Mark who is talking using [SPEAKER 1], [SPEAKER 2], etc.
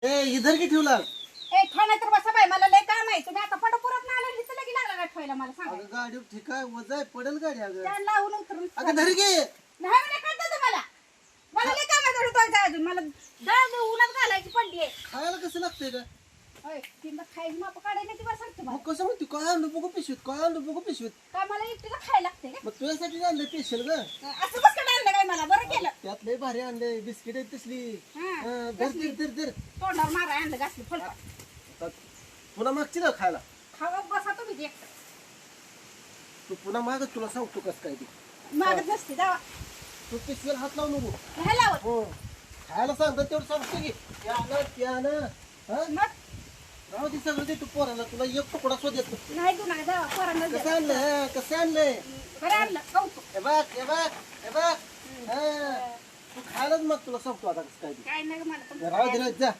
[SPEAKER 1] ए इधर की ठेवला
[SPEAKER 2] ए ठेवणार तर बसा बाई मला लय काम आहे तुम्ही आता पंढरपुरात ना आले तिथं लगी लागला का ठेवायला मला सांगा
[SPEAKER 1] अगं गाडी ठीक आहे वजाय पडेल गाडी अगं
[SPEAKER 2] त्या लावून उतरून
[SPEAKER 1] अगं धर घे
[SPEAKER 2] नाही म्हणे कळतं तुम्हाला मला लय काम आहे थोडं अजून मला दळ उन्हात घालायची पडली आहे
[SPEAKER 1] खायला कसं लागतंय का
[SPEAKER 2] होय तिला खायची माप काढायला ती मला सांगते
[SPEAKER 1] मग
[SPEAKER 2] मला
[SPEAKER 1] कसं म्हणते काय आणलं बघू पिशवीत काय आणलं बघू पिशवीत
[SPEAKER 2] काय मला एकटीला खायला लागते का
[SPEAKER 1] मग तुझ्यासाठी आणलं स्पेशल ग
[SPEAKER 2] असं बस का आणलं काय मला बरं केलं
[SPEAKER 1] त्यात लय भारी आणले बिस्किट आहेत तसली
[SPEAKER 2] हा,
[SPEAKER 1] धर धर धर धर
[SPEAKER 2] तोंडावर मारा आणलं घासली फळका
[SPEAKER 1] पुन्हा मागची ना खायला
[SPEAKER 2] खावा बसा तुम्ही एकटं
[SPEAKER 1] तू पुन्हा मागच तुला सांगतो कसं काय ते
[SPEAKER 2] मागत नसते जावा
[SPEAKER 1] तू पिशवीला हात लावू नको
[SPEAKER 2] नाही लावत
[SPEAKER 1] हो खायला सांगतात तेवढं सांगतो की त्यानं हा
[SPEAKER 2] मग
[SPEAKER 1] राहू दे सगळं दे तू पोराला तुला एक तुकडा शोधत नाही.
[SPEAKER 2] नाही तू नाही जावा पोरांना द्या.
[SPEAKER 1] कसं आणलं हा कसं आणलंय
[SPEAKER 2] बरं आणलं कौतुक
[SPEAKER 1] हे बघ हे बघ हे बघ हा. तू खायलाच मग तुला सांगतो आता कसं काय ते
[SPEAKER 2] काय नाही मला पण
[SPEAKER 1] राहू दे ना, जा